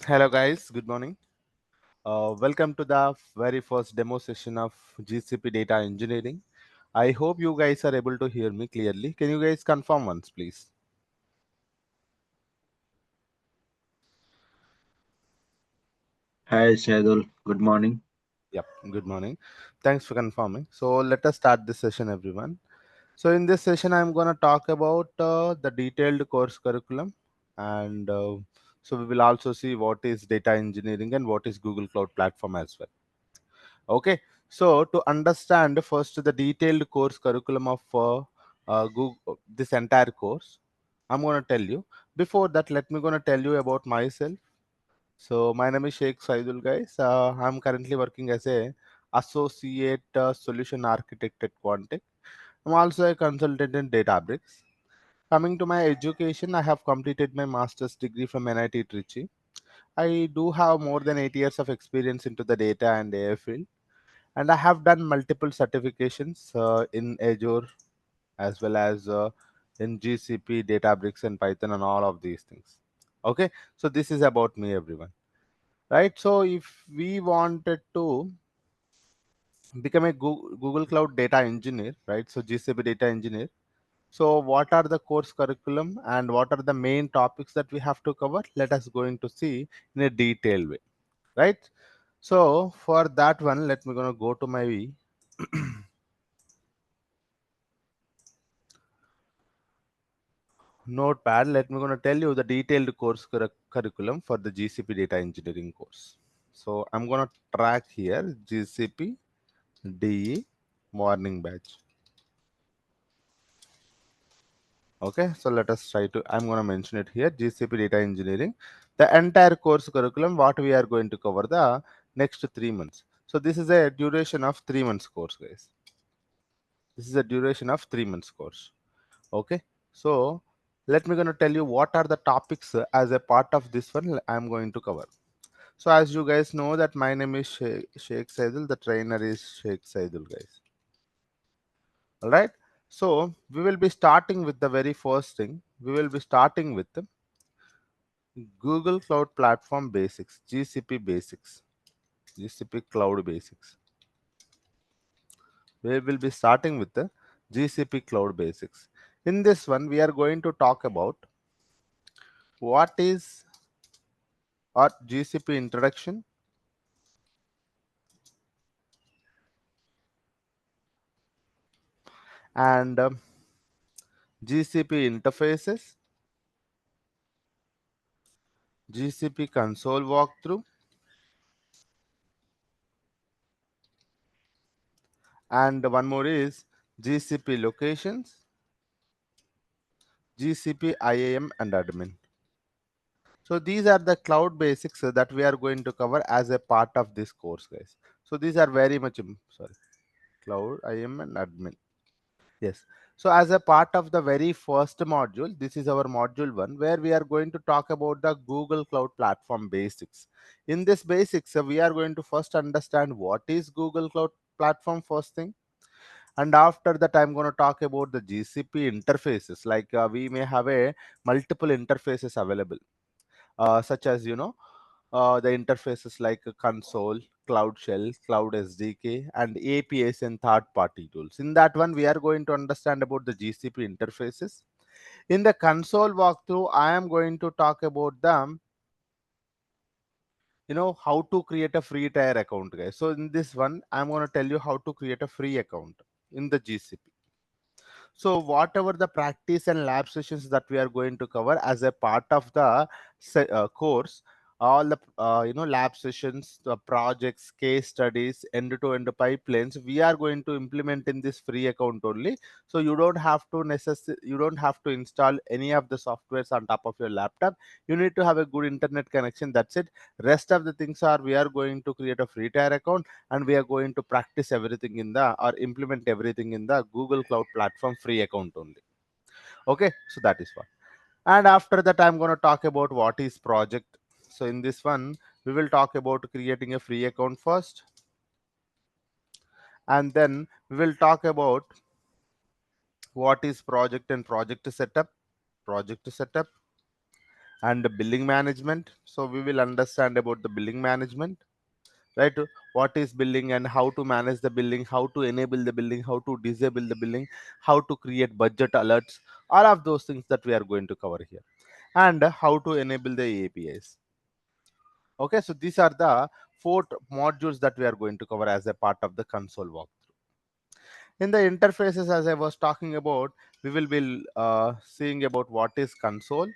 Hello guys, good morning. Welcome to the very first demo session of GCP data engineering. I hope you guys are able to hear me clearly. Can you guys confirm once, please? Hi, Saidhul. Good morning. Yep, good morning. Thanks for confirming. So let us start this session, everyone. So in this session, I'm going to talk about the detailed course curriculum, and so we will also see what is data engineering and what is Google Cloud Platform as well. Okay, so to understand first the detailed course curriculum of Google, this entire course, I'm going to tell you. Before that, let me going to tell you about myself. So my name is Shaik Saidhul, guys. I'm currently working as a associate solution architect at Quantic. I'm also a consultant in Databricks. Coming to my education, I have completed my master's degree from NIT Trichy. I do have more than 8 years of experience into the data and AI field, and I have done multiple certifications in Azure as well as in GCP, Databricks, and Python, and all of these things. Okay, so this is about me, everyone. Right. So if we wanted to become a Google Cloud data engineer, right? So GCP data engineer. So what are the course curriculum and what are the main topics that we have to cover? Let us going to see in a detailed way, right? So for that one, let me gonna go to my notepad. Let me gonna tell you the detailed course curriculum for the GCP data engineering course. So I'm gonna track here GCP DE morning batch. Okay, so let us try to. I'm gonna mention it here. GCP data engineering, the entire course curriculum. What we are going to cover the next 3 months. So this is a duration of 3 months course, guys. This is a duration of 3 months course. Okay, so let me gonna tell you what are the topics as a part of this one I'm going to cover. So as you guys know that my name is Sheikh Saidhul, the trainer is Sheikh Saidhul, guys. All right, so we will be starting with the very first thing. We will be starting with the Google Cloud Platform Basics, GCP Basics, GCP Cloud Basics. We will be starting with the GCP Cloud Basics. In this one, we are going to talk about what is our GCP introduction, and GCP interfaces, GCP console walkthrough, and one more is GCP locations, GCP IAM and admin. So these are the cloud basics that we are going to cover as a part of this course, guys. So these are very much sorry, cloud IAM and admin. Yes. So as a part of the very first module, this is our module 1 where we are going to talk about the Google Cloud Platform basics. In this basics, we are going to first understand what is Google Cloud Platform first thing, and after that I'm going to talk about the GCP interfaces. Like we may have a multiple interfaces available, such as the interfaces like a console, cloud shell, cloud SDK, and APIs and third-party tools. In that one, we are going to understand about the GCP interfaces. In the console walkthrough, I am going to talk about them, how to create a free tier account, guys. So in this one, I'm going to tell you how to create a free account in the GCP. So whatever the practice and lab sessions that we are going to cover as a part of the course, all the lab sessions, the projects, case studies, end-to-end pipelines, we are going to implement in this free account only. So you don't have to you don't have to install any of the softwares on top of your laptop. You need to have a good internet connection. That's it. Rest of the things are we are going to create a free tier account, and we are going to practice everything in the or implement everything in the Google Cloud Platform free account only. Okay, so that is what. And after that, I'm going to talk about what is project. So in this one, we will talk about creating a free account first, and then we will talk about what is project and project setup, and the billing management. So we will understand about the billing management, right? What is billing and how to manage the billing, how to enable the billing, how to disable the billing, how to create budget alerts, all of those things that we are going to cover here, and how to enable the APIs. Okay, so these are the four modules that we are going to cover as a part of the console walkthrough. In the interfaces, as I was talking about, we will be seeing about what is console,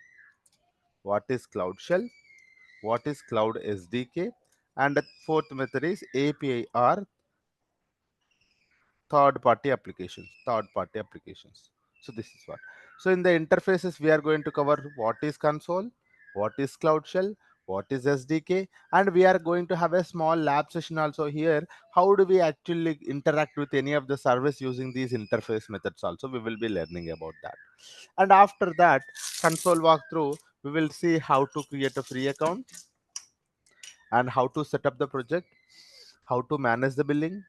what is cloud shell, what is cloud SDK, and the fourth method is API or third party applications. So this is what. So in the interfaces we are going to cover what is console, what is cloud shell, what is SDK, and we are going to have a small lab session also here. How do we actually interact with any of the service using these interface methods also, we will be learning about that. And after that console walkthrough, we will see how to create a free account and how to set up the project, how to manage the billing,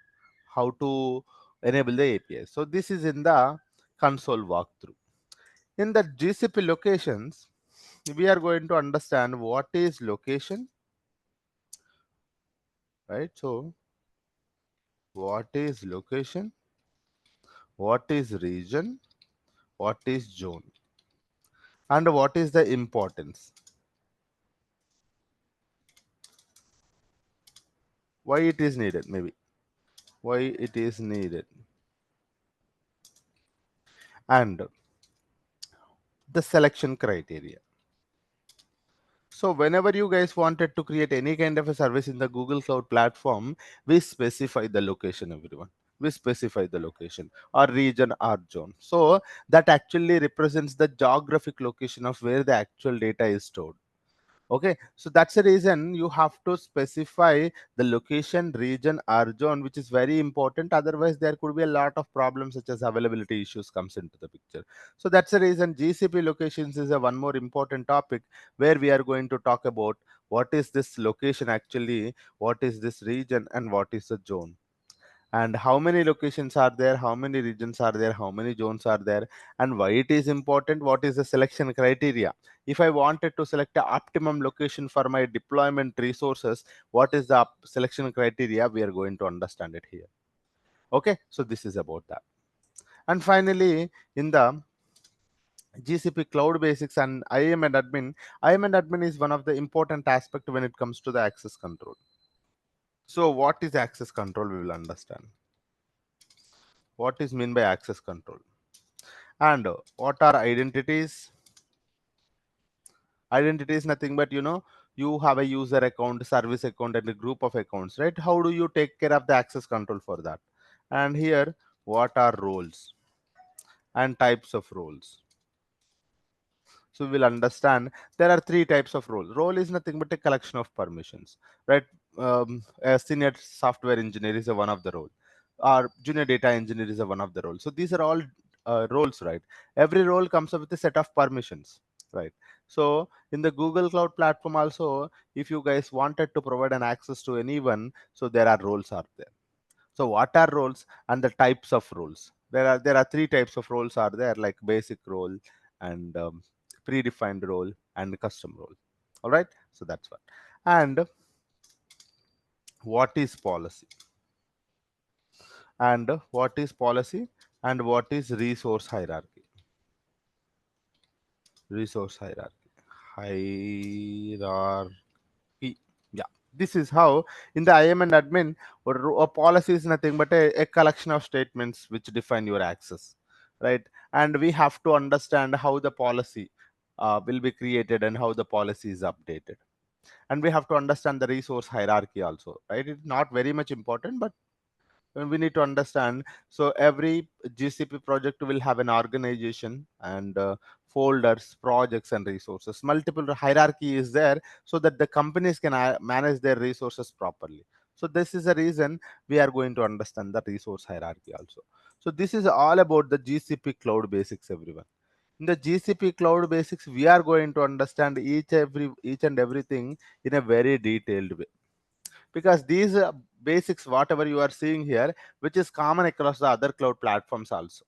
how to enable the API. So this is in the console walkthrough. In the GCP locations, we are going to understand what is location, right? So what is location, what is region, what is zone, and what is the importance, why it is needed, maybe why it is needed, and the selection criteria. So whenever you guys wanted to create any kind of a service in the Google Cloud platform, we specify the location, everyone. We specify the location or region or zone. So that actually represents the geographic location of where the actual data is stored. Okay, so that's the reason you have to specify the location, region, or zone, which is very important. Otherwise, there could be a lot of problems such as availability issues comes into the picture. So that's the reason GCP locations is a one more important topic where we are going to talk about what is this location actually, what is this region, and what is the zone, and how many locations are there, how many regions are there, how many zones are there, and why it is important, what is the selection criteria. If I wanted to select the optimum location for my deployment resources, what is the selection criteria, we are going to understand it here. Okay, so this is about that. And finally, in the GCP cloud basics and IAM and admin, IAM and admin is one of the important aspect when it comes to the access control. So what is access control, we will understand what is mean by access control. And what are identities? Identity is nothing but, you have a user account, service account, and a group of accounts, right? How do you take care of the access control for that? And here, what are roles and types of roles? So we will understand there are three types of roles. Role is nothing but a collection of permissions, right? A senior software engineer is a one of the role, or junior data engineer is a one of the role. So these are all roles, right? Every role comes up with a set of permissions, right? So in the Google Cloud platform also, if you guys wanted to provide an access to anyone, so there are roles are there. So what are roles and the types of roles? There are three types of roles are there, like basic role and predefined role and custom role. All right. So that's what. And what is policy? And what is policy? And what is resource hierarchy? Resource hierarchy. Hierarchy. Yeah, this is how in the IAM and admin, a policy is nothing but a collection of statements which define your access, right? And we have to understand how the policy will be created and how the policy is updated. And we have to understand the resource hierarchy also, right? It's not very much important, but we need to understand. So every GCP project will have an organization and folders, projects, and resources. Multiple hierarchy is there so that the companies can manage their resources properly. So this is the reason we are going to understand the resource hierarchy also. So this is all about the GCP cloud basics, everyone. In the GCP cloud basics, we are going to understand each and everything in a very detailed way, because these basics whatever you are seeing here, which is common across the other cloud platforms also.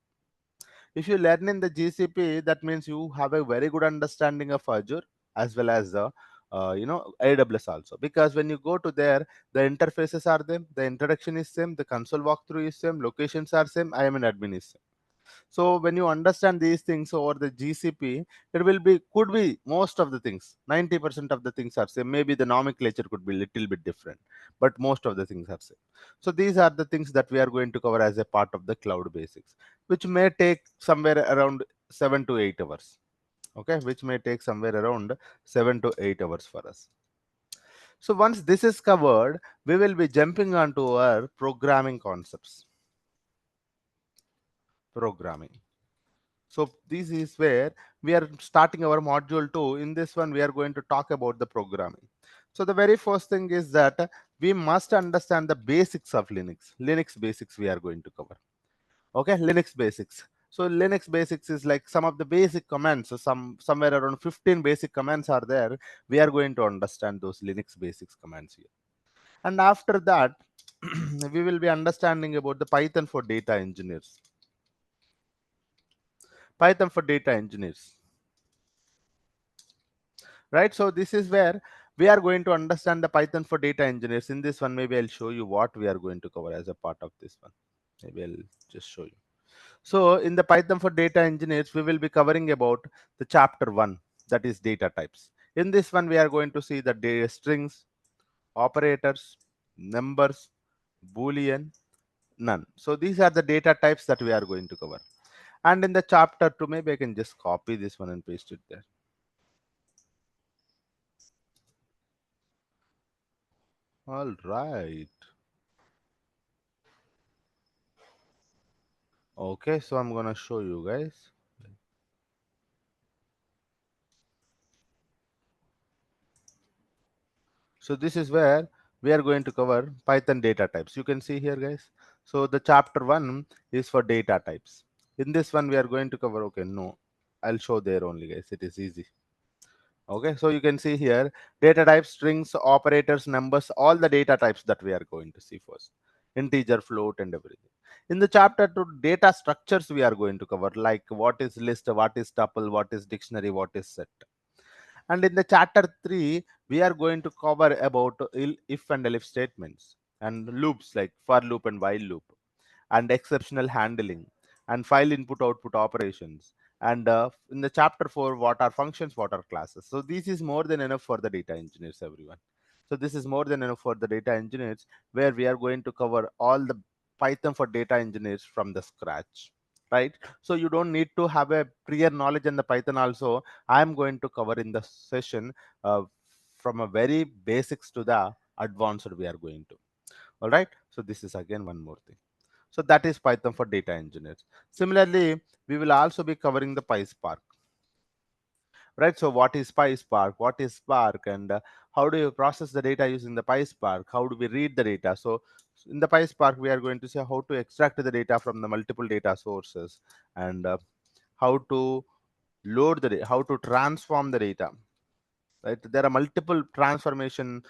If you learn in the GCP, that means you have a very good understanding of Azure as well as the AWS also, because when you go to there, the interfaces are them, the introduction is same, the console walkthrough is same, locations are same, I am an admin is same. So when you understand these things over the GCP, it will be could be most of the things. 90% of the things are same. Maybe the nomenclature could be little bit different, but most of the things are same. So these are the things that we are going to cover as a part of the cloud basics, which may take somewhere around 7 to 8 hours. Okay, which may take somewhere around 7 to 8 hours for us. So once this is covered, we will be jumping onto our programming concepts. Programming. So this is where we are starting our module 2. In this one, we are going to talk about the programming. So the very first thing is that we must understand the basics of Linux. Linux basics we are going to cover. Okay, Linux basics. So Linux basics is like some of the basic commands. So somewhere around 15 basic commands are there. We are going to understand those Linux basics commands here. And after that, we will be understanding about the Python for data engineers. Python for data engineers. Right, so this is where we are going to understand the Python for data engineers. In this one, maybe I'll show you what we are going to cover as a part of this one. Maybe I'll just show you. So in the Python for data engineers, we will be covering about the chapter 1, that is data types. In this one, we are going to see the data strings, operators, numbers, boolean, none. So these are the data types that we are going to cover. And in the chapter 2, maybe I can just copy this one and paste it there. All right. Okay, so I'm gonna show you guys. So this is where we are going to cover Python data types. You can see here, guys. So the chapter 1 is for data types. In this one, we are going to cover, okay, no, I'll show there only, guys. It is easy. Okay, so you can see here, data types, strings, operators, numbers, all the data types that we are going to see first. Integer, float, and everything. In the chapter 2, data structures we are going to cover, like what is list, what is tuple, what is dictionary, what is set. And in the chapter 3, we are going to cover about if and elif statements and loops like for loop and while loop and exceptional handling and file input output operations. And in the chapter 4, what are functions, what are classes. So this is more than enough for the data engineers, everyone. So this is more than enough for the data engineers, where we are going to cover all the Python for data engineers from the scratch, right? So you don't need to have a prior knowledge in the Python also. I'm going to cover in the session from a very basics to the advanced we are going to. All right. So this is again one more thing. So that is Python for data engineers. Similarly, we will also be covering the PySpark, right? So what is PySpark? What is Spark? And how do you process the data using the PySpark? How do we read the data? So in the PySpark, we are going to see how to extract the data from the multiple data sources and how to load the data, how to transform the data, right? There are multiple transformation,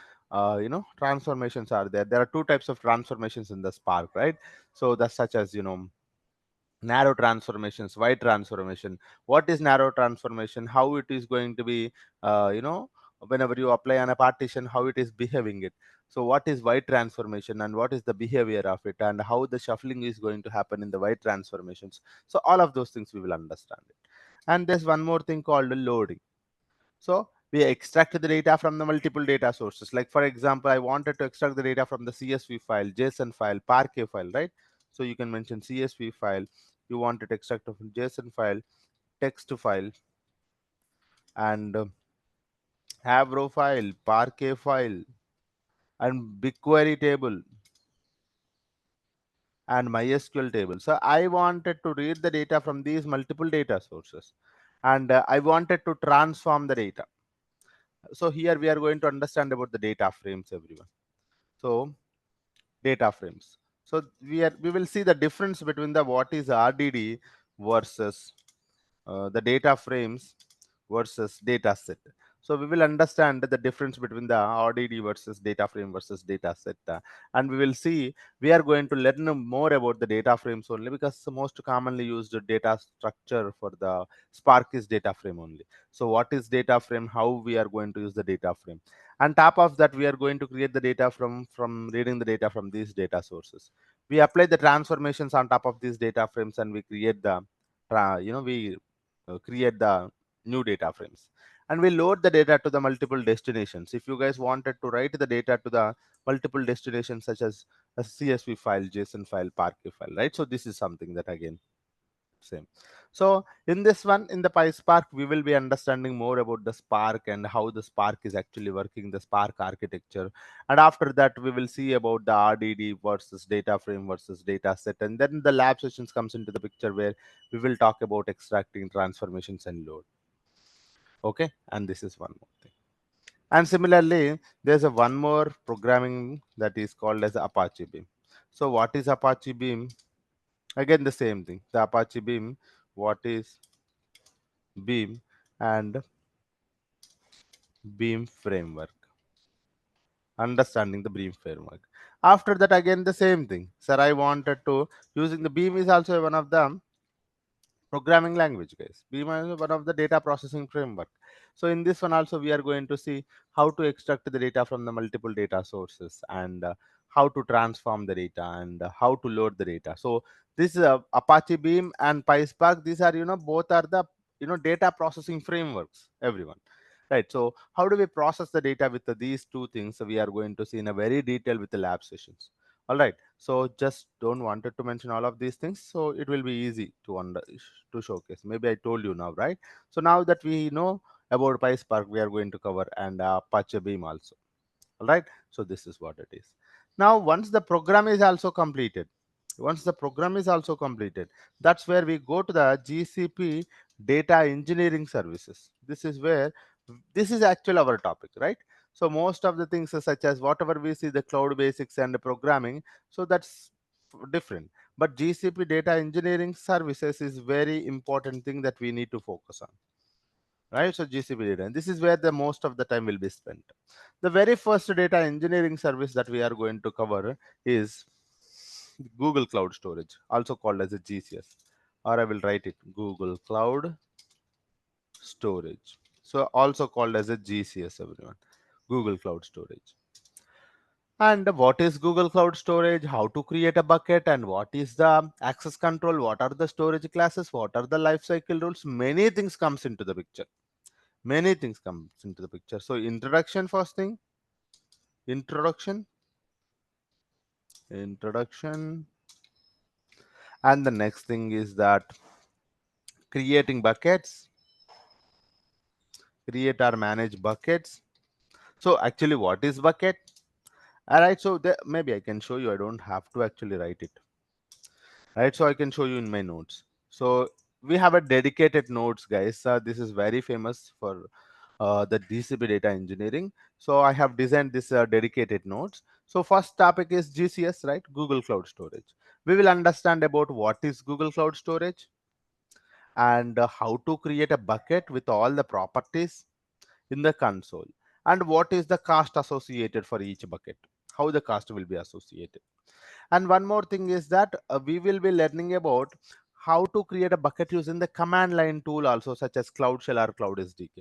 transformations are there. There are two types of transformations in the Spark, right? So that's such as, narrow transformations, wide transformation. What is narrow transformation? How it is going to be, whenever you apply on a partition, how it is behaving it. So what is wide transformation and what is the behavior of it and how the shuffling is going to happen in the wide transformations. So all of those things we will understand it. And there's one more thing called loading. So we extract the data from the multiple data sources. Like for example, I wanted to extract the data from the CSV file, JSON file, Parquet file, right? So you can mention CSV file. You want it extract from JSON file, text file, and Avro file, Parquet file, and BigQuery table and MySQL table. So I wanted to read the data from these multiple data sources, and I wanted to transform the data. So here we are going to understand about the data frames, everyone. So data frames. So we will see the difference between the what is RDD versus the data frames versus data set. So we will understand the difference between the RDD versus data frame versus data set, and we will see we are going to learn more about the data frames only, because the most commonly used data structure for the Spark is data frame only. So what is data frame? How we are going to use the data frame? On top of that, we are going to create the data from reading the data from these data sources. We apply the transformations on top of these data frames, and we create the we create the new data frames, and we load the data to the multiple destinations. If you guys wanted to write the data to the multiple destinations, such as a CSV file, JSON file, Parquet file, right? So this is something that again same. So in this one, in the PySpark, we will be understanding more about the Spark and how the Spark is actually working, the Spark architecture. And after that, we will see about the RDD versus data frame versus data set. And then the lab sessions comes into the picture, where we will talk about extracting transformations and load. Okay. And this is one more thing. And similarly, there's a one more programming that is called as Apache Beam. So what is Apache Beam? Again, the same thing. The Apache Beam, what is Beam and Beam framework? Understanding the Beam framework. After that, again, the same thing. Sir, I wanted to, using the Beam is also one of the programming language, guys. Beam is one of the data processing framework. So in this one also, we are going to see how to extract the data from the multiple data sources, and how to transform the data, and how to load the data. So this Apache Beam and PySpark, these are, both are the, data processing frameworks, everyone. Right. So how do we process the data with these two things? So we are going to see in a very detail with the lab sessions. All right. So just don't wanted to mention all of these things, so it will be easy to showcase. Maybe I told you now, right? So now that we know about PySpark, we are going to cover, and Apache Beam also. All right. So this is what it is. Now, once the program is also completed, that's where we go to the GCP data engineering services. This is actually our topic, right? So most of the things are such as whatever we see, the cloud basics and the programming, so that's different. But GCP data engineering services is very important thing that we need to focus on, right? So GCP data, and this is where the most of the time will be spent. The very first data engineering service that we are going to cover is Google Cloud Storage, also called as a GCS, or I will write it Google Cloud Storage. So also called as a GCS, everyone. Google Cloud Storage. And what is Google Cloud Storage? How to create a bucket, and what is the access control? What are the storage classes? What are the lifecycle rules? Many things comes into the picture. Many things comes into the picture. So introduction first thing, introduction, introduction, and the next thing is that creating buckets, create or manage buckets. So actually, what is bucket? All right. So maybe I can show you. I don't have to actually write it. Right. So I can show you in my notes. So we have a dedicated notes, guys. This is very famous for the GCP data engineering. So I have designed this dedicated notes. So first topic is GCS, right? Google Cloud Storage. We will understand about what is Google Cloud Storage, and how to create a bucket with all the properties in the console, and what is the cost associated for each bucket, how the cost will be associated. And one more thing is that we will be learning about how to create a bucket using the command line tool also, such as Cloud Shell or Cloud SDK.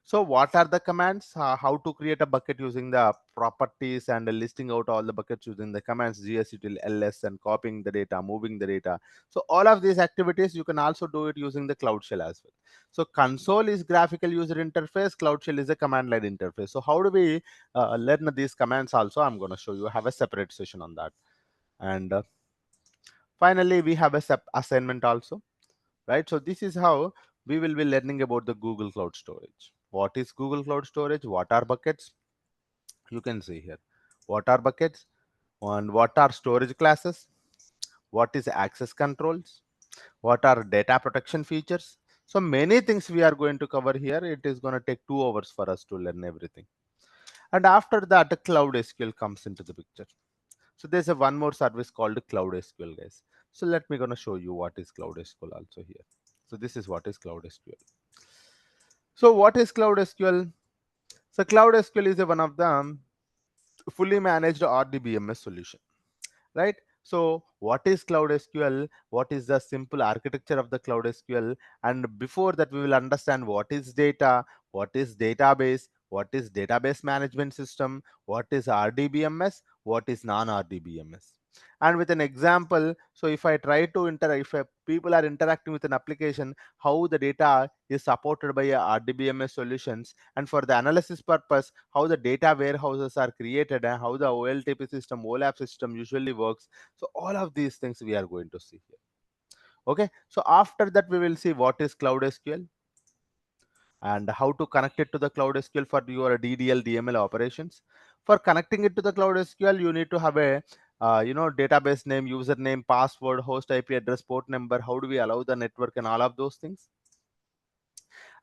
So what are the commands? How to create a bucket using the properties, and listing out all the buckets using the commands gsutil ls, and copying the data, moving the data. So all of these activities you can also do it using the Cloud Shell as well. So console is graphical user interface, Cloud Shell is a command line interface. So how do we learn these commands also? I'm going to show you. I have a separate session on that. And finally, we have a assignment also, right? So this is how we will be learning about the Google Cloud Storage. What is Google Cloud Storage? What are buckets? You can see here. What are buckets? And what are storage classes? What is access controls? What are data protection features? So many things we are going to cover here. It is going to take 2 hours for us to learn everything. And after that, the Cloud SQL comes into the picture. So there's a one more service called Cloud SQL, guys. So let me gonna show you what is Cloud SQL also here. So this is what is Cloud SQL. So what is Cloud SQL? So Cloud SQL is a one of the fully managed RDBMS solution, right? So what is Cloud SQL? What is the simple architecture of the Cloud SQL? And before that, we will understand what is data, what is database, what is database management system, what is RDBMS, what is non-RDBMS. And with an example, so if I try to interact, if people are interacting with an application, how the data is supported by a RDBMS solutions, and for the analysis purpose, how the data warehouses are created and how the OLTP system, OLAP system usually works. So all of these things we are going to see here. Okay. So after that, we will see what is Cloud SQL and how to connect it to the Cloud SQL for your DDL, DML operations. For connecting it to the Cloud SQL, you need to have a database name, username, password, host IP address, port number. How do we allow the network and all of those things?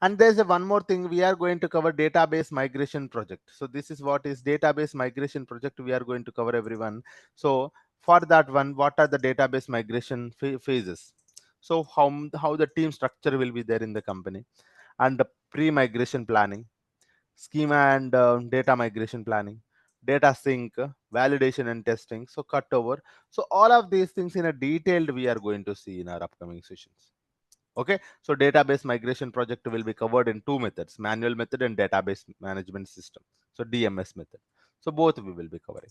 And there's a one more thing, we are going to cover database migration project. So this is what is database migration project we are going to cover, everyone. So for that one, what are the database migration phases? So how the team structure will be there in the company, and the pre-migration planning, schema and data migration planning, data sync, validation and testing, so cutover. So all of these things in a detailed we are going to see in our upcoming sessions. Okay, so database migration project will be covered in two methods, manual method and database management system. So DMS method. So both we will be covering.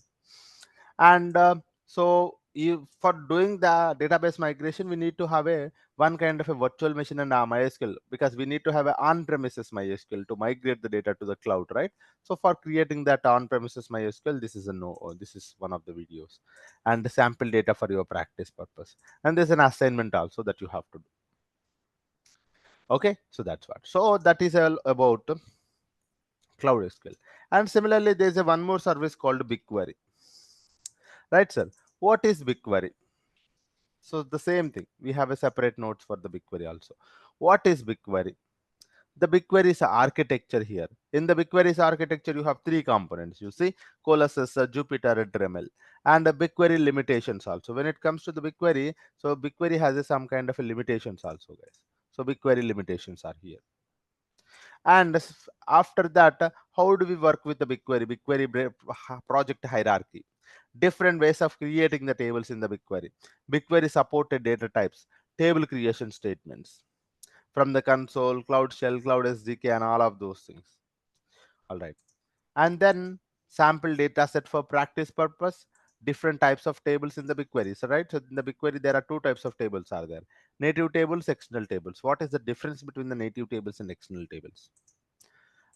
And for doing the database migration, we need to have a one kind of a virtual machine and a MySQL, because we need to have an on-premises MySQL to migrate the data to the cloud, right? So for creating that on-premises MySQL, this is a no. This is one of the videos, and the sample data for your practice purpose. And there's an assignment also that you have to do. Okay, so that's what. So that is all about Cloud SQL. And similarly, there's a one more service called BigQuery. Right, sir? What is BigQuery? So the same thing. We have a separate notes for the BigQuery also. What is BigQuery? The BigQuery's architecture here. In the BigQuery's architecture, you have three components. You see, Colossus, Jupyter, Dremel, and the BigQuery limitations also. When it comes to the BigQuery, so BigQuery has some kind of a limitations also, guys. So BigQuery limitations are here. And after that, how do we work with the BigQuery project hierarchy? Different ways of creating the tables in the BigQuery. BigQuery supported data types, table creation statements from the console, Cloud Shell, Cloud SDK, and all of those things. All right. And then sample data set for practice purpose, different types of tables in the BigQuery. So, right. So in the BigQuery, there are two types of tables are there. Native tables, external tables. What is the difference between the native tables and external tables?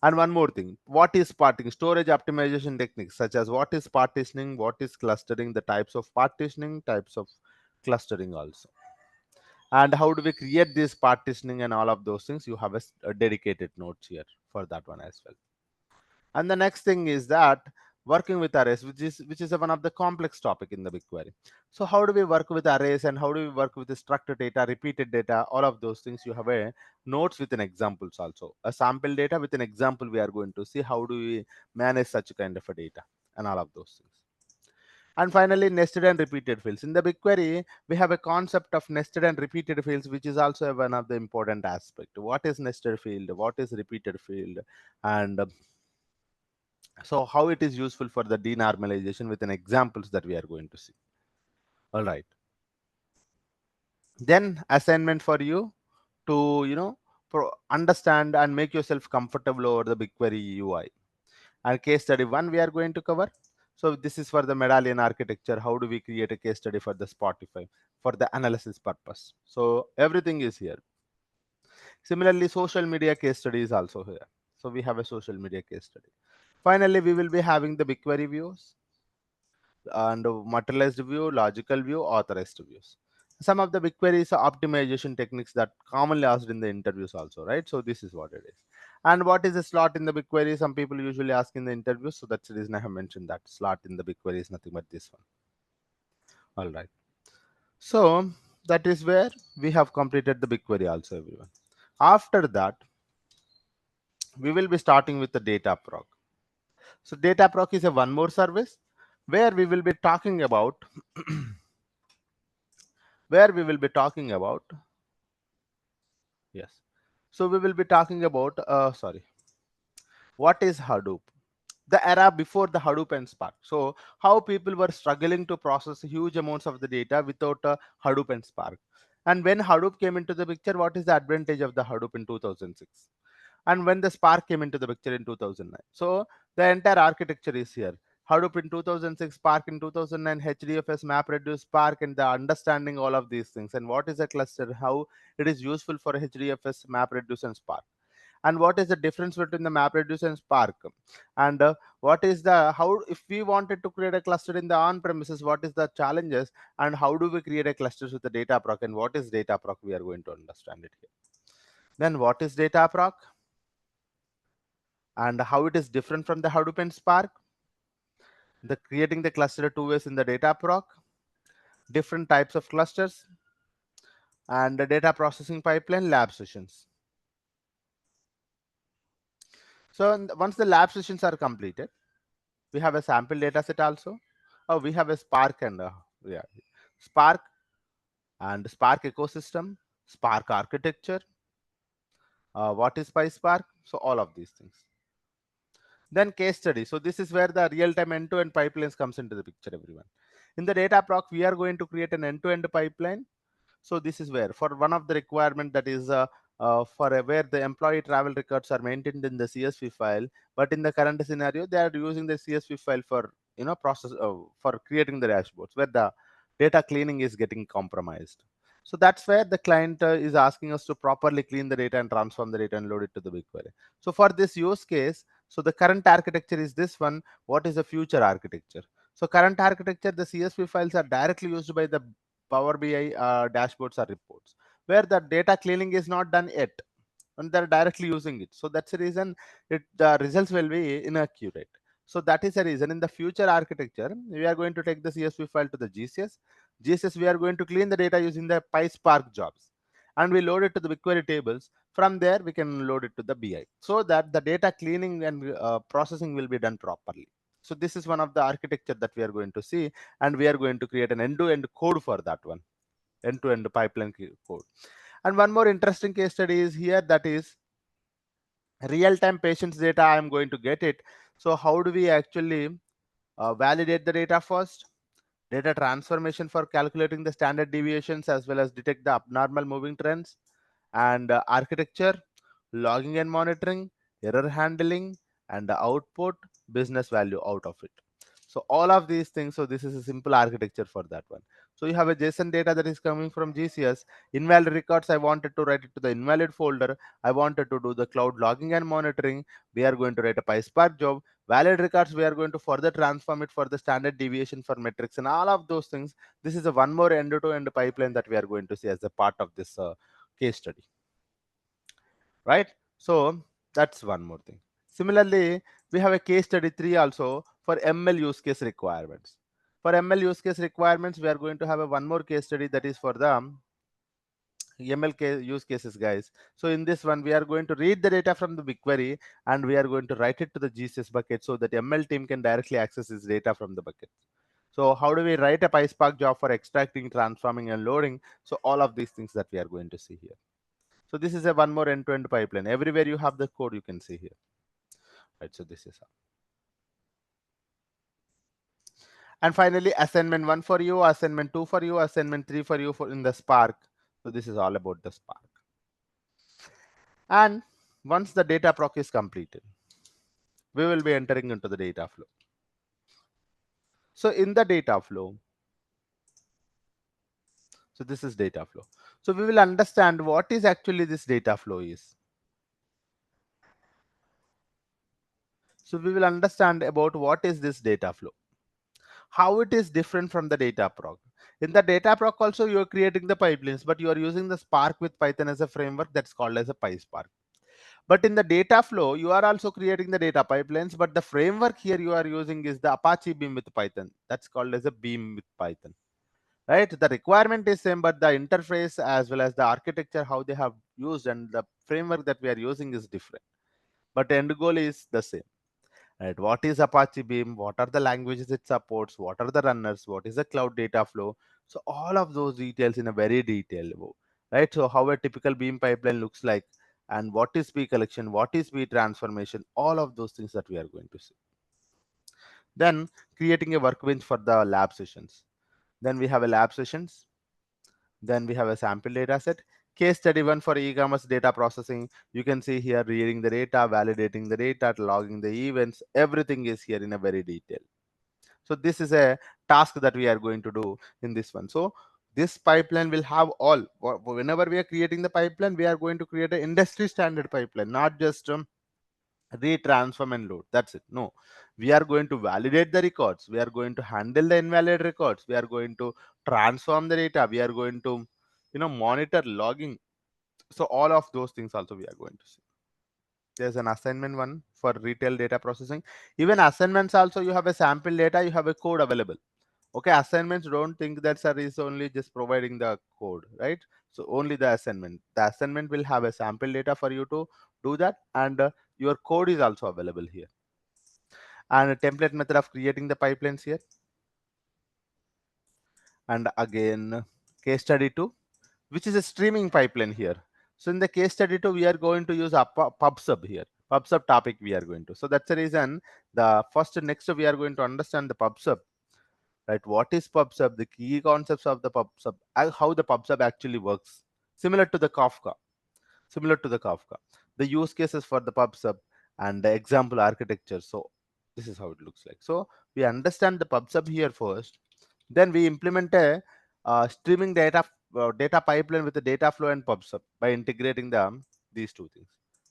And one more thing, what is parting? Storage optimization techniques such as what is partitioning, what is clustering, the types of partitioning, types of clustering also. And how do we create this partitioning and all of those things? You have a dedicated notes here for that one as well. And the next thing is that working with arrays, which is one of the complex topic in the BigQuery. So how do we work with arrays and how do we work with the structured data, repeated data, all of those things? You have a notes with an examples also, a sample data with an example. We are going to see how do we manage such kind of a data and all of those things. And finally, nested and repeated fields. In the BigQuery, we have a concept of nested and repeated fields, which is also one of the important aspect. What is nested field? What is repeated field? And so how it is useful for the denormalization with an examples that we are going to see. All right. Then assignment for you to, understand and make yourself comfortable over the BigQuery UI. And case study one we are going to cover. So this is for the medallion architecture. How do we create a case study for the Spotify for the analysis purpose? So everything is here. Similarly, social media case study is also here. So we have a social media case study. Finally, we will be having the BigQuery views and materialized view, logical view, authorized views. Some of the BigQuery is optimization techniques that commonly asked in the interviews also, right? So this is what it is. And what is a slot in the BigQuery? Some people usually ask in the interviews, so that's the reason I have mentioned that slot in the BigQuery is nothing but this one. All right. So that is where we have completed the BigQuery also, everyone. After that, we will be starting with the data proc. So data proc is a one more service where we will be talking about where we will be talking about yes. So we will be talking about sorry. What is Hadoop? The era before the Hadoop and Spark. So how people were struggling to process huge amounts of the data without Hadoop and Spark. And when Hadoop came into the picture, what is the advantage of the Hadoop in 2006? And when the Spark came into the picture in 2009. So the entire architecture is here. Hadoop in 2006, Spark in 2009, HDFS, MapReduce, Spark, and the understanding all of these things. And what is a cluster? How it is useful for HDFS, MapReduce, and Spark, and what is the difference between the MapReduce and Spark, and what is the how if we wanted to create a cluster in the on premises, what is the challenges, and how do we create a clusters with the data proc, and what is data proc, we are going to understand it here. Then what is data proc and how it is different from the Hadoop and Spark, the creating the cluster two ways in the data proc, different types of clusters, and the data processing pipeline lab sessions. So once the lab sessions are completed, we have a sample data set also. Oh, we have a Spark and yeah, Spark and Spark ecosystem, Spark architecture, what is PySpark, so all of these things. Then case study. So this is where the real-time end-to-end pipelines comes into the picture, everyone. In the data proc, we are going to create an end-to-end pipeline. So this is where for one of the requirement, that is for where the employee travel records are maintained in the CSV file, but in the current scenario they are using the CSV file for process for creating the dashboards where the data cleaning is getting compromised. So that's where the client is asking us to properly clean the data and transform the data and load it to the BigQuery. So for this use case, so the current architecture is this one. What is the future architecture? So current architecture, the CSV files are directly used by the Power BI dashboards or reports, where the data cleaning is not done yet, and they're directly using it. So that's the reason the results will be inaccurate. So that is the reason in the future architecture, we are going to take the CSV file to the GCS. GCS, we are going to clean the data using the PySpark jobs, and we load it to the BigQuery tables. From there, we can load it to the BI, so that the data cleaning and processing will be done properly. So this is one of the architecture that we are going to see, and we are going to create an end-to-end code for that one, end-to-end pipeline code. And one more interesting case study is here, that is real-time patients data. I am going to get it. So how do we actually validate the data first? Data transformation for calculating the standard deviations as well as detect the abnormal moving trends, and architecture, logging and monitoring, error handling, and the output, business value out of it. So all of these things, so this is a simple architecture for that one. So you have a JSON data that is coming from GCS. Invalid records, I wanted to write it to the invalid folder. I wanted to do the cloud logging and monitoring. We are going to write a PySpark job. Valid records, we are going to further transform it for the standard deviation for metrics and all of those things. This is a one more end-to-end pipeline that we are going to see as a part of this case study, right? So that's one more thing. Similarly, we have a case study 3 also for ML use case requirements. For ML use case requirements, we are going to have a one more case study that is for the use cases, guys. So in this one, we are going to read the data from the BigQuery and we are going to write it to the GCS bucket so that ML team can directly access this data from the bucket. So how do we write a PySpark job for extracting, transforming, and loading? So all of these things that we are going to see here. So this is a one more end-to-end pipeline. Everywhere you have the code, you can see here. Right. So this is how. And finally, assignment 1 for you, assignment 2 for you, assignment 3 for you for in the Spark. So this is all about the Spark. And once the data proc is completed, we will be entering into the data flow. So in the data flow, so this is data flow. So we will understand what is actually this data flow is. So we will understand about what is this data flow, how it is different from the data proc. In the data proc also you are creating the pipelines, but you are using the Spark with Python as a framework that's called as a PySpark. But in the data flow, you are also creating the data pipelines, but the framework here you are using is the Apache Beam with Python. That's called as a Beam with Python, right? The requirement is same, but the interface as well as the architecture, how they have used and the framework that we are using is different. But the end goal is the same. Right? What is Apache Beam? What are the languages it supports? What are the runners? What is the cloud data flow? So all of those details in a very detailed way, right? So how a typical Beam pipeline looks like, and what is p collection, what is p transformation, all of those things that we are going to see. Then creating a workbench for the lab sessions. Then we have a lab sessions. Then we have a sample data set. Case study one for e-commerce data processing. You can see here reading the data, validating the data, logging the events. Everything is here in a very detail. So this is a task that we are going to do in this one. So this pipeline will have all. Whenever we are creating the pipeline, we are going to create an industry standard pipeline, not just retransform and load. That's it. No, we are going to validate the records. We are going to handle the invalid records. We are going to transform the data. We are going to, monitor logging. So all of those things also we are going to see. There's an assignment one for retail data processing. Even assignments also, you have a sample data, you have a code available. Okay, assignments, don't think that sir is only just providing the code, right? So only the assignment will have a sample data for you to do that, and your code is also available here. And a template method of creating the pipelines here. And again, case study 2, which is a streaming pipeline here. So in the case study 2, we are going to use a PubSub here. PubSub topic we are going to. So that's the reason the first next we are going to understand the PubSub, right? What is PubSub? The key concepts of the PubSub, how the PubSub actually works, similar to the Kafka, the use cases for the PubSub, and the example architecture. So this is how it looks like. So we understand the PubSub here first, then we implement a streaming data pipeline with the data flow and PubSub by integrating these two things.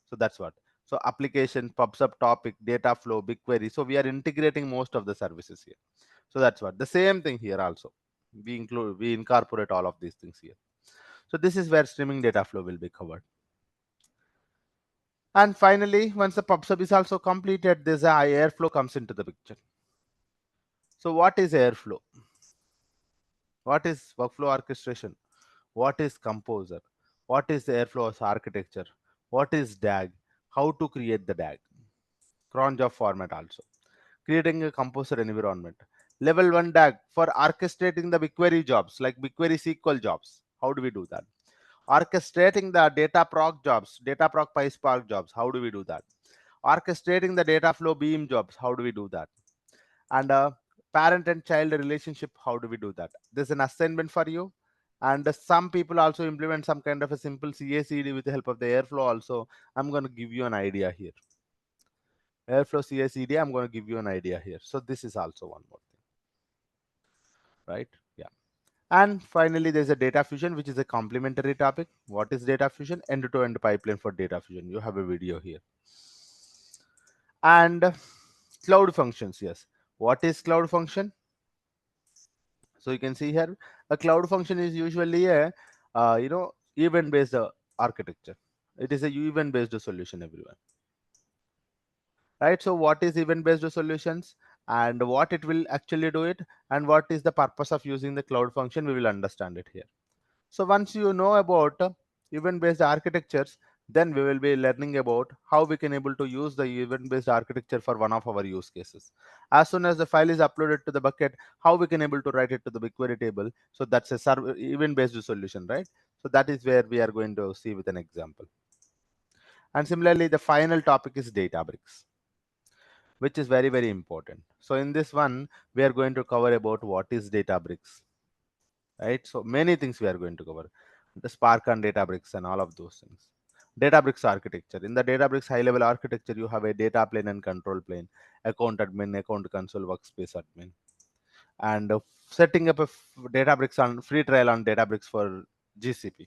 So that's what. So application, PubSub topic, data flow, BigQuery. So we are integrating most of the services here. So that's what. The same thing here also. We incorporate all of these things here. So this is where streaming data flow will be covered. And finally, once the PubSub is also completed, this Airflow comes into the picture. So what is Airflow? What is workflow orchestration? What is Composer? What is the Airflow's architecture? What is DAG? How to create the DAG? Cron job format also. Creating a Composer environment. Level 1 DAG for orchestrating the BigQuery jobs, like BigQuery SQL jobs. How do we do that? Orchestrating the data proc jobs, data proc PySpark jobs. How do we do that? Orchestrating the data flow beam jobs. How do we do that? And parent and child relationship, how do we do that? There's an assignment for you. And some people also implement some kind of a simple CACD with the help of the Airflow also. I'm going to give you an idea here. Airflow CACD, I'm going to give you an idea here. So this is also one more thing, right? Yeah. And finally, there's a data fusion, which is a complementary topic. What is data fusion? End-to-end pipeline for data fusion. You have a video here. And cloud functions, yes. What is cloud function? So you can see here, a cloud function is usually a event based architecture. It is a event based solution, everyone, right? So what is event based solutions, and what it will actually do it, and what is the purpose of using the cloud function, we will understand it here. So once you know about event based architectures, then we will be learning about how we can able to use the event based architecture for one of our use cases. As soon as the file is uploaded to the bucket, how we can able to write it to the BigQuery table. So that's a event based solution, right? So that is where we are going to see with an example. And similarly, the final topic is Databricks, which is very, very important. So in this one, we are going to cover about what is Databricks, right? So many things we are going to cover, the Spark and Databricks and all of those things. Databricks architecture. In the Databricks high level architecture, you have a data plane and control plane, account admin, account console, workspace admin, and setting up a Databricks on free trial on Databricks for GCP,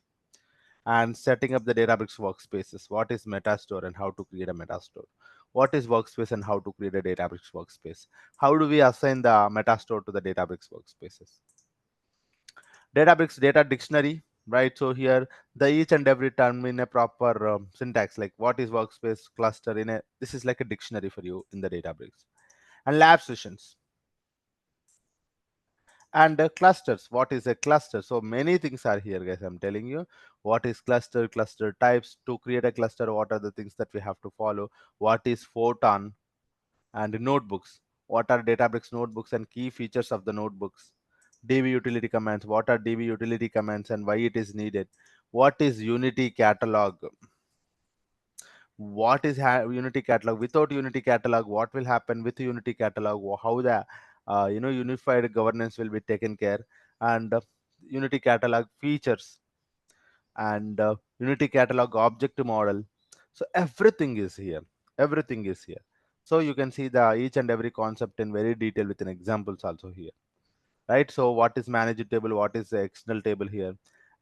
and setting up the Databricks workspaces. What is Metastore and how to create a Metastore? What is workspace and how to create a Databricks workspace? How do we assign the Metastore to the Databricks workspaces? Databricks data dictionary, right? So here the each and every term in a proper syntax, like what is workspace, cluster, in a, this is like a dictionary for you in the Databricks. And lab sessions and clusters. What is a cluster? So many things are here, guys. I'm telling you what is cluster, cluster types. To create a cluster, what are the things that we have to follow? What is photon? And notebooks, what are Databricks notebooks and key features of the notebooks? DB utility commands, what are DB utility commands and why it is needed? What is Unity catalog? what is Unity catalog. Without Unity catalog, what will happen with Unity catalog, how the unified governance will be taken care, and Unity catalog features, and Unity catalog object model. So everything is here. Everything is here. So you can see the each and every concept in very detail with an examples also here, right? So what is manager table, what is the external table here,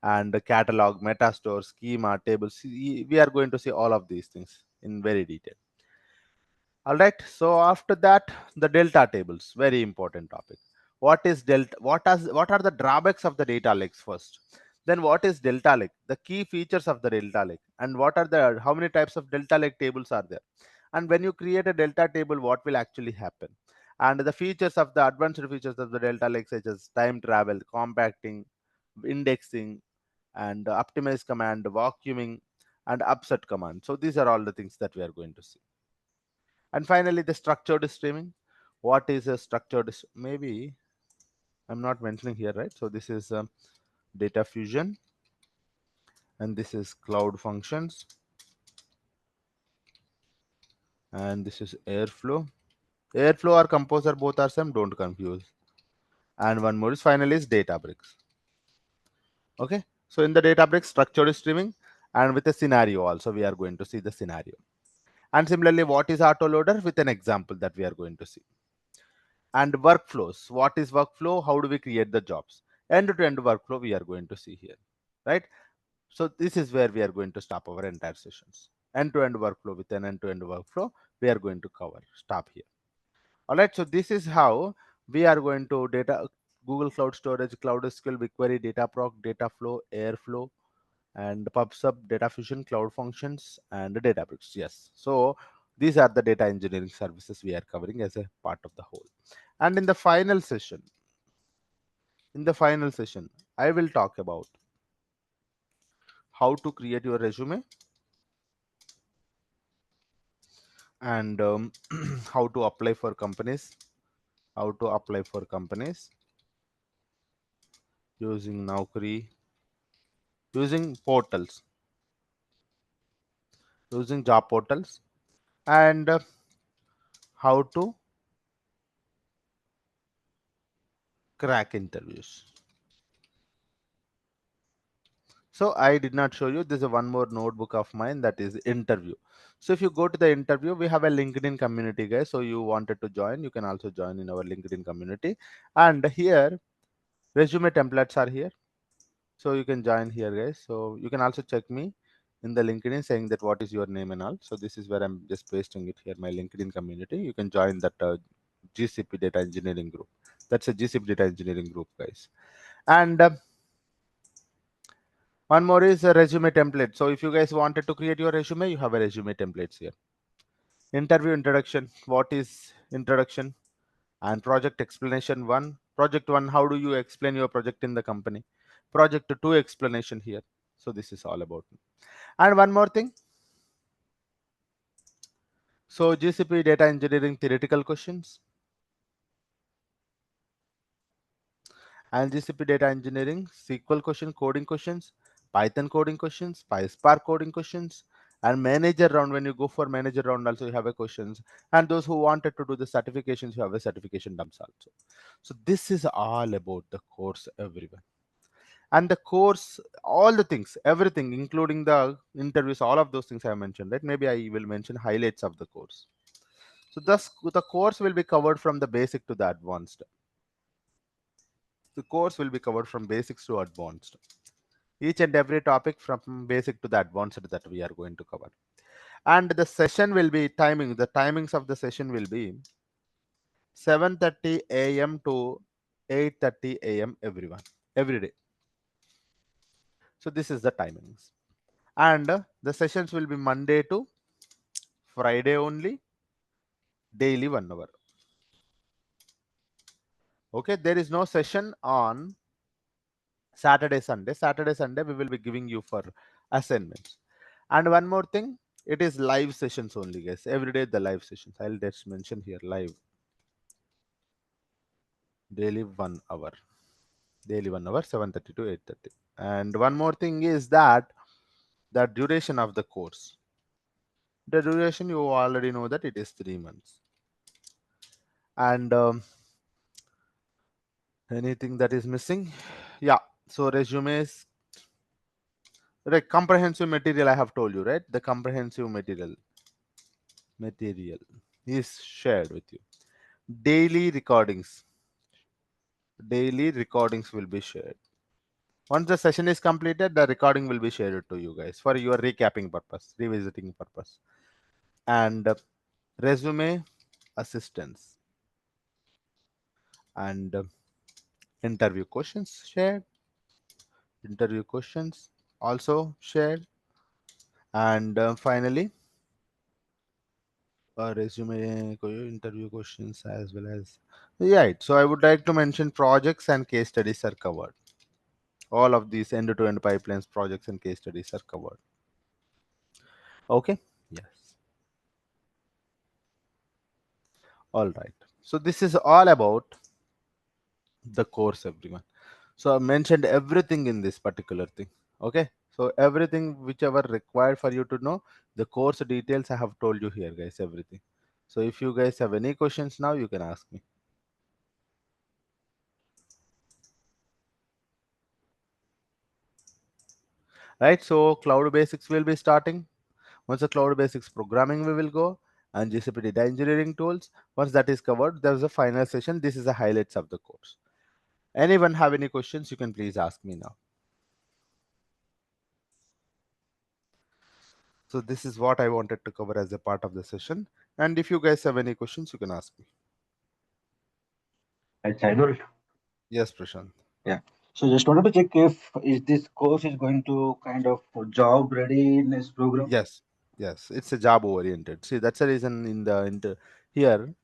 and the catalog, metastore, schema, tables. We are going to see all of these things in very detail. All right. So after that, the delta tables, very important topic. What is delta? What are the drawbacks of the data lakes first? Then what is delta lake? The key features of the delta lake, and what are the how many types of delta lake tables are there? And when you create a delta table, what will actually happen? And the features of the advanced features of the delta lake, such as time travel, compacting, indexing, and optimize command, vacuuming, and upset command. So these are all the things that we are going to see. And finally, the structured streaming. What is a structured? Maybe I'm not mentioning here, right? So this is data fusion, and this is cloud functions, and this is airflow. Airflow or composer, both are same. Don't confuse. And one more is finally is Databricks. Okay. So in the Databricks, structured streaming, and with a scenario also, we are going to see the scenario. And similarly, what is autoloader with an example that we are going to see. And workflows. What is workflow? How do we create the jobs? End-to-end workflow we are going to see here, right? So this is where we are going to stop our entire sessions. End-to-end workflow, with an end-to-end workflow we are going to cover. Stop here. All right. So this is how we are going to data Google Cloud Storage, Cloud SQL, BigQuery, Dataproc, Dataflow, Airflow, and PubSub, Data Fusion, Cloud Functions, and the Databricks. Yes. So these are the data engineering services we are covering as a part of the whole. And in the final session, I will talk about how to create your resume, and how to apply for companies, how to apply for companies using Naukri, using portals, using job portals, and how to crack interviews. So I did not show you. This is one more notebook of mine, that is interview. So if you go to the interview, we have a LinkedIn community, guys. So you wanted to join, you can also join in our LinkedIn community. And here, resume templates are here. So you can join here, guys. So you can also check me in the LinkedIn saying that what is your name and all. So this is where I'm just pasting it here, my LinkedIn community. You can join that GCP data engineering group. That's a GCP data engineering group, guys. And one more is a resume template. So if you guys wanted to create your resume, you have a resume templates here. Interview introduction. What is introduction? And project explanation one. Project one, how do you explain your project in the company? Project two, explanation here. So this is all about me. And one more thing. So GCP data engineering theoretical questions, and GCP data engineering SQL question, coding questions, Python coding questions, PySpark coding questions, and manager round. When you go for manager round, also you have a questions. And those who wanted to do the certifications, you have a certification dumps also. So this is all about the course, everyone. And the course, all the things, everything, including the interviews, all of those things I mentioned, right? Maybe I will mention highlights of the course. So thus the course will be covered from the basic to the advanced. The course will be covered from basics to advanced. Each and every topic from basic to the advanced that we are going to cover. And the session will be timing. The timings of the session will be 7:30 a.m. to 8:30 a.m. everyone, every day. So this is the timings. And the sessions will be Monday to Friday only, daily 1 hour. Okay, there is no session on Saturday, Sunday. Saturday, Sunday, we will be giving you for assignments. And one more thing, it is live sessions only, guys. Every day the live sessions. I'll just mention here live, daily 1 hour, daily 1 hour, 7:30 to 8:30. And one more thing is that the duration of the course. The duration, you already know that it is 3 months. And anything that is missing? Yeah. So resumes, like comprehensive material, I have told you, right? The comprehensive material is shared with you. Daily recordings. Daily recordings will be shared. Once the session is completed, the recording will be shared to you guys for your recapping purpose, revisiting purpose. And resume assistance and interview questions shared. Interview questions also shared. And finally, interview questions as well as, yeah. So I would like to mention projects and case studies are covered. All of these end-to-end pipelines, projects and case studies are covered. Okay. Yes. All right. So this is all about the course, everyone. So I mentioned everything in this particular thing. Okay. So everything whichever required for you to know, the course details I have told you here, guys. Everything. So if you guys have any questions now, you can ask me. Right. So cloud basics will be starting. Once the cloud basics programming we will go, and GCP data engineering tools. Once that is covered, there's a final session. This is the highlights of the course. Anyone have any questions? You can please ask me now. So this is what I wanted to cover as a part of the session. And if you guys have any questions, you can ask me. Saidhul. Yes, Prashant. Yeah. So just wanted to check if is this course is going to kind of job readiness program. Yes, yes, it's a job oriented. See, that's the reason in the here.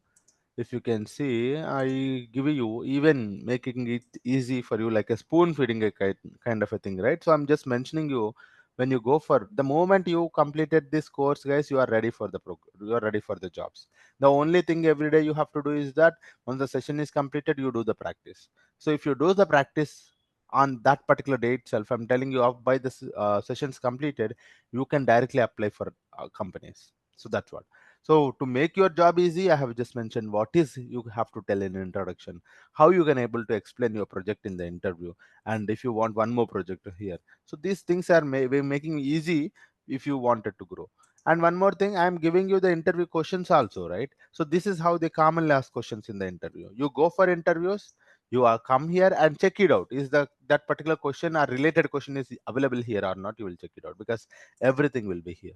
If you can see, I give you even making it easy for you, like a spoon feeding a kind of a thing, right? So I'm just mentioning you, when you go for the moment you completed this course, guys, you are ready for the you are ready for the jobs. The only thing every day you have to do is that once the session is completed, you do the practice. So if you do the practice on that particular day itself, I'm telling you, off by the sessions completed, you can directly apply for companies. So that's what. So to make your job easy, I have just mentioned what is you have to tell in introduction, how you can able to explain your project in the interview, and if you want one more project here. So these things are we're making easy if you wanted to grow. And one more thing, I am giving you the interview questions also, right? So this is how they commonly ask questions in the interview. You go for interviews, you are come here and check it out. Is the that particular question or related question is available here or not? You will check it out because everything will be here.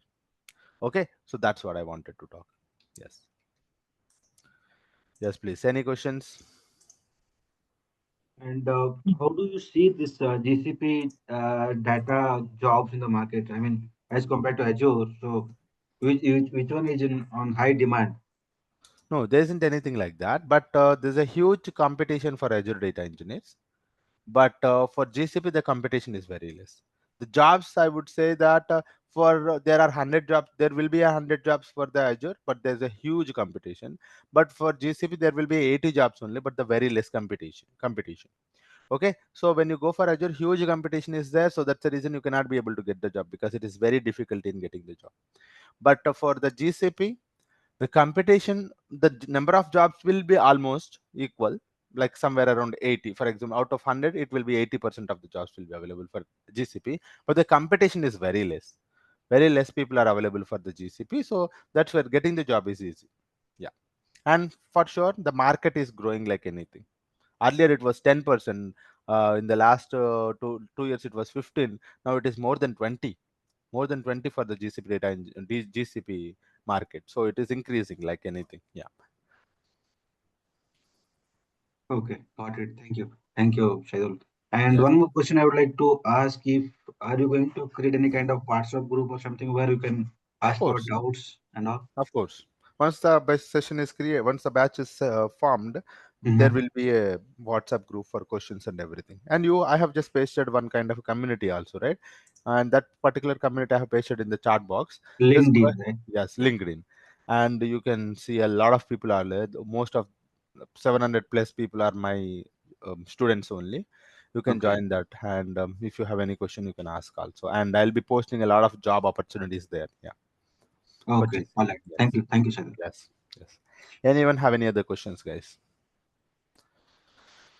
Okay, so that's what I wanted to talk. Yes. Yes, please. Any questions? And how do you see this GCP data jobs in the market? I mean, as compared to Azure, so which one is in on high demand? No, there isn't anything like that. But there's a huge competition for Azure data engineers. But for GCP, the competition is very less. The jobs, I would say that for there are 100 jobs, there will be 100 jobs for the Azure, but there's a huge competition. But for GCP, there will be 80 jobs only, but the very less competition. Okay, so when you go for Azure, huge competition is there, so that's the reason you cannot be able to get the job because it is very difficult in getting the job. But for the GCP, the competition, the number of jobs will be almost equal, like somewhere around 80. For example, out of 100, it will be 80% of the jobs will be available for GCP, but the competition is very less. Very less people are available for the GCP, so that's where getting the job is easy. Yeah, and for sure, the market is growing like anything. Earlier, it was 10%. In the last 2 years, it was 15. Now it is more than 20, more than 20 for the GCP data in GCP market. So it is increasing like anything. Yeah. Okay, got it. Thank you, Shaidul. And Yes. one more question I would like to ask: if are you going to create any kind of WhatsApp group or something where you can Of ask for course. doubts and all? Of course. Once the batch session is created, once the batch is formed, there Mm-hmm. will be a WhatsApp group for questions and everything. And I have just pasted one kind of a community also, right? And that particular community I have pasted in the chat box. Just go, LinkedIn, right? yes, Yeah. LinkedIn, and you can see a lot of people are there. Most of 700 plus people are my students only. You can Okay. join that, and if you have any question, you can ask also. And I'll be posting a lot of job opportunities there. Yeah. for Okay, all GCP. right. Yes, Thank you, Shaik. yes, yes. Anyone have any other questions, guys?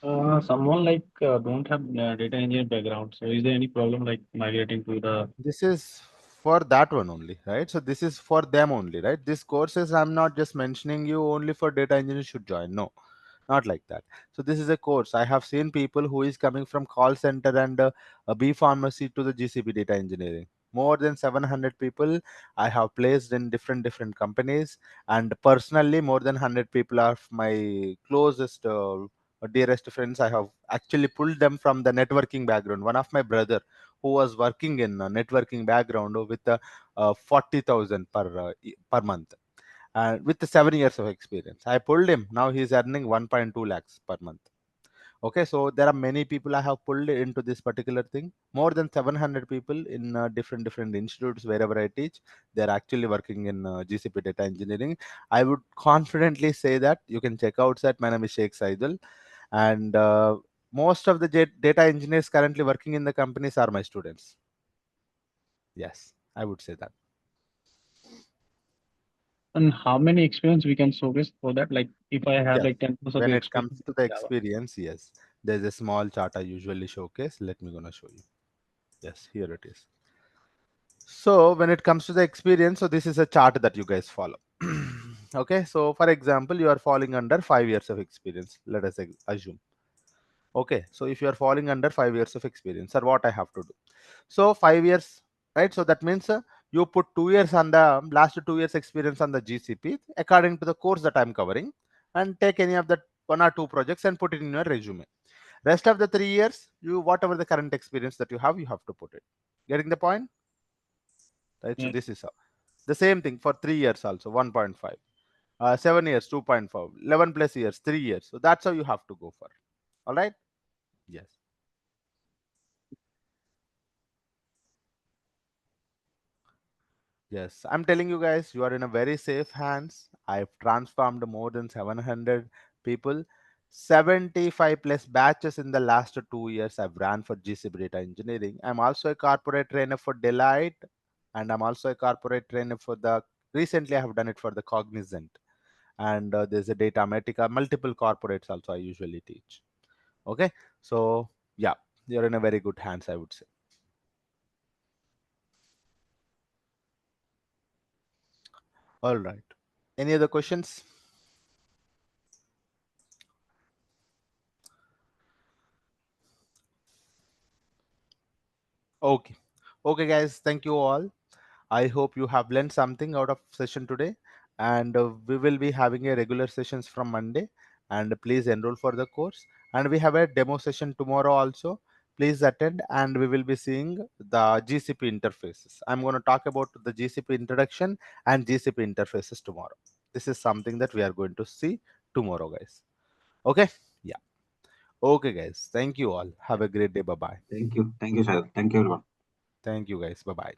Someone like don't have data engineer background. So is there any problem like migrating to the This is for that one only, right? So this is for them only, right? This courses I'm not just mentioning you only for data engineers should join. No, not like that. So this is a course. I have seen people who is coming from call center and a B pharmacy to the GCP data engineering. More than 700 people I have placed in different companies, and personally more than 100 people are my closest dearest friends. I have actually pulled them from the networking background. One of my brother who was working in a networking background with 40,000 per month and with 7 years of experience. I pulled him. Now he is earning 1.2 lakhs per month. Okay, so there are many people I have pulled into this particular thing. More than 700 people in different institutes wherever I teach. They are actually working in GCP data engineering. I would confidently say that you can check out that. My name is Shaik Saidhul, and most of the data engineers currently working in the companies are my students. Yes, I would say that. and how many experience we can showcase for that? Like if I have Yes. like 10 years of When it experience comes in to the Java. experience, yes, there's a small chart I usually showcase. Let me gonna show you. Yes, here it is. So when it comes to the experience, so this is a chart that you guys follow. Okay, so for example, you are falling under 5 years of experience. Let us assume. Okay, so if you are falling under 5 years of experience, or what I have to do? So 5 years, right? So that means you put 2 years on the last 2 years experience on the GCP according to the course that I'm covering, and take any of the one or two projects and put it in your resume. Rest of the 3 years, you whatever the current experience that you have to put it. Getting the point, right? So Yeah. this is how. The same thing for 3 years also 1.5, 7 years 2.5, 11 plus years 3 years. So that's how you have to go for. All right. Yes. Yes, I'm telling you guys, you are in a very safe hands. I've transformed more than 700 people, 75 plus batches in the last 2 years. I've ran for GCP Data Engineering. I'm also a corporate trainer for Deloitte, and I'm also a corporate trainer for the. Recently, I have done it for the Cognizant, and there's a Datamatica, multiple corporates also. I usually teach. Okay, so yeah, you're in a very good hands, I would say. All right. Any other questions? Okay. Okay, guys. Thank you all. I hope you have learned something out of session today, and we will be having a regular sessions from Monday. And please enroll for the course. And we have a demo session tomorrow also. Please attend, and we will be seeing the GCP interfaces. I'm going to talk about the GCP introduction and GCP interfaces tomorrow. This is something that we are going to see tomorrow, guys. Okay? Yeah. Okay, guys. Thank you all. Have a great day. Bye bye. Thank you, Shaik. Thank you, everyone. Thank you, guys. Bye bye.